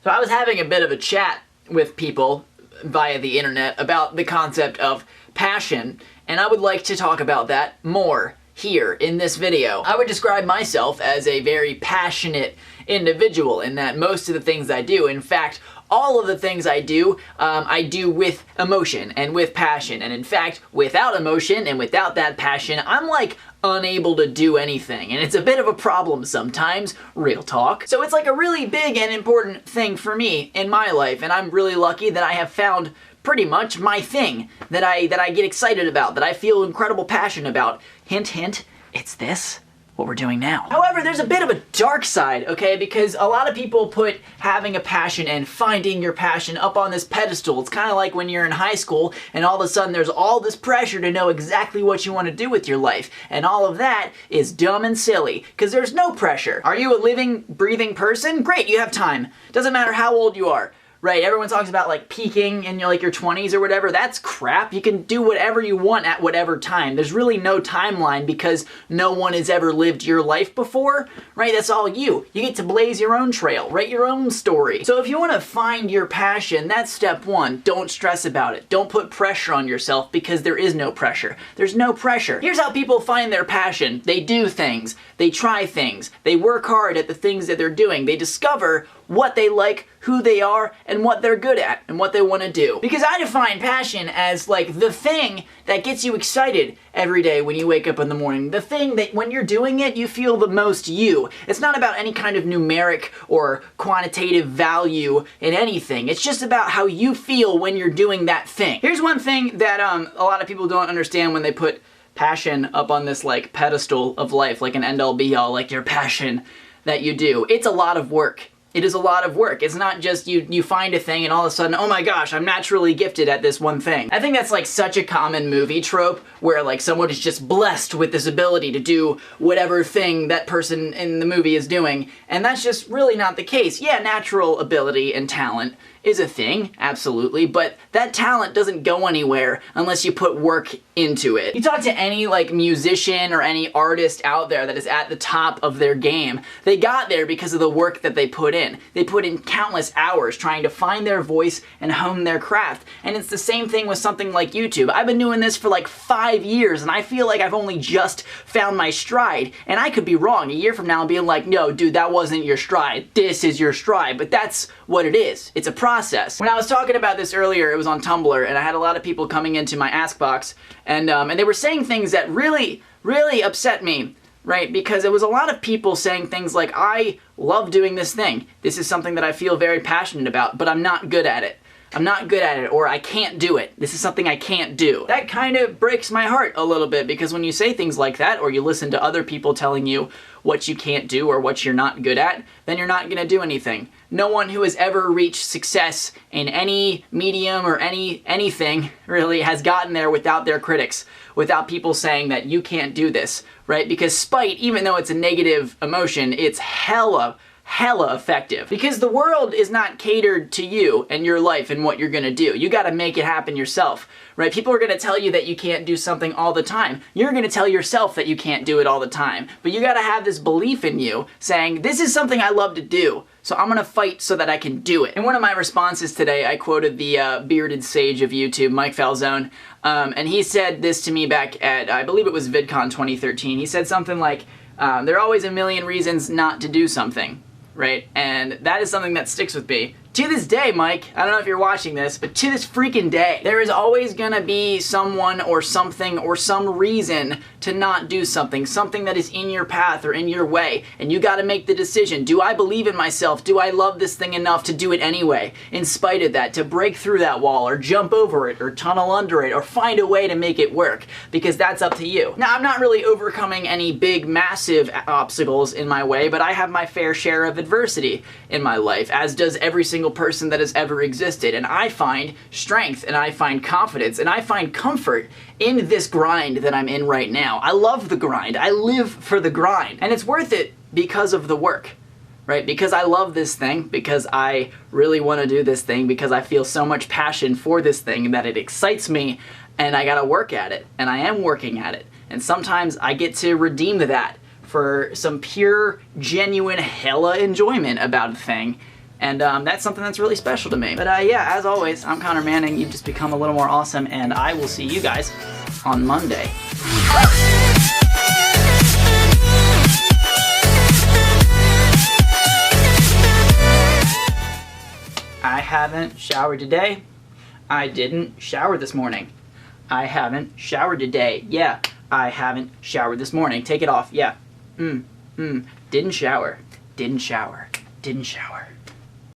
So I was having a bit of a chat with people via the internet about the concept of passion, and I would like to talk about that more here in this video. I would describe myself as a very passionate individual in that most of the things I do, in fact, all of the things I do with emotion and with passion. And in fact, without emotion and without that passion, I'm like unable to do anything. And it's a bit of a problem sometimes, real talk. So it's like a really big and important thing for me in my life. And I'm really lucky that I have found pretty much my thing that I get excited about, that I feel incredible passion about. Hint, hint, it's this. What we're doing now. However, there's a bit of a dark side, okay? Because a lot of people put having a passion and finding your passion up on this pedestal. It's kind of like when you're in high school and all of a sudden there's all this pressure to know exactly what you want to do with your life. And all of that is dumb and silly because there's no pressure. Are you a living, breathing person? Great, you have time. Doesn't matter how old you are. Right, everyone talks about like peaking in your 20s or whatever. That's crap. You can do whatever you want at whatever time. There's really no timeline because no one has ever lived your life before, right? That's all you. You get to blaze your own trail, write your own story. So if you want to find your passion, that's step one. Don't stress about it. Don't put pressure on yourself because there is no pressure. There's no pressure. Here's how people find their passion. They do things. They try things. They work hard at the things that they're doing. They discover what they like, who they are, and what they're good at, and what they want to do. Because I define passion as like the thing that gets you excited every day when you wake up in the morning. The thing that when you're doing it, you feel the most you. It's not about any kind of numeric or quantitative value in anything. It's just about how you feel when you're doing that thing. Here's one thing that a lot of people don't understand when they put passion up on this like pedestal of life, like an end-all be-all, like your passion that you do. It's a lot of work. It is a lot of work. It's not just you find a thing and all of a sudden, oh my gosh, I'm naturally gifted at this one thing. I think that's like such a common movie trope where like someone is just blessed with this ability to do whatever thing that person in the movie is doing. And that's just really not the case. Yeah, natural ability and talent is a thing, absolutely, but that talent doesn't go anywhere unless you put work into it. You talk to any like musician or any artist out there that is at the top of their game, they got there because of the work that they put in. They put in countless hours trying to find their voice and hone their craft. And it's the same thing with something like YouTube. I've been doing this for like 5 years and I feel like I've only just found my stride. And I could be wrong. A year from now, being like, no, dude, that wasn't your stride. This is your stride. But that's what it is. It's a process. When I was talking about this earlier, it was on TUMBLR, and I had a lot of people coming into my ask box, and they were saying things that really, really upset me, right? Because it was a lot of people saying things like, I love doing this thing. This is something that I feel very passionate about, but I'm not good at it. I'm not good at it, or I can't do it. This is something I can't do. That kind of breaks my heart a little bit, because when you say things like that, or you listen to other people telling you what you can't do or what you're not good at, then you're not gonna do anything. No one who has ever reached success in any medium or anything really has gotten there without their critics, without people saying that you can't do this, right? Because spite, even though it's a negative emotion, it's hella effective. Because the world is not catered to you and your life and what you're gonna do. You gotta make it happen yourself, right? People are gonna tell you that you can't do something all the time. You're gonna tell yourself that you can't do it all the time. But you gotta have this belief in you saying, this is something I love to do, so I'm gonna fight so that I can do it. In one of my responses today, I quoted the bearded sage of YouTube, Mike Falzone, and he said this to me back at, I believe it was VidCon 2013. He said something like, there are always a million reasons not to do something. Right? And that is something that sticks with me. To this day, Mike, I don't know if you're watching this, but to this freaking day, there is always gonna be someone or something or some reason to not do something that is in your path or in your way, and you gotta make the decision. Do I believe in myself? Do I love this thing enough to do it anyway, in spite of that, to break through that wall, or jump over it, or tunnel under it, or find a way to make it work? Because that's up to you. Now, I'm not really overcoming any big, massive obstacles in my way, but I have my fair share of adversity in my life, as does every single person that has ever existed. And I find strength, and I find confidence, and I find comfort in this grind that I'm in right now. I love the grind. I live for the grind. And it's worth it because of the work, right? Because I love this thing, because I really want to do this thing, because I feel so much passion for this thing that it excites me, and I gotta work at it, and I am working at it. And sometimes I get to redeem that for some pure, genuine hella enjoyment about a thing And that's something that's really special to me. But yeah, as always, I'm Connor Manning. You've just become a little more awesome, and I will see you guys on Monday. I haven't showered today. I didn't shower this morning. I haven't showered today. Yeah, I haven't showered this morning. Take it off. Yeah. Didn't shower. Didn't shower. Didn't shower.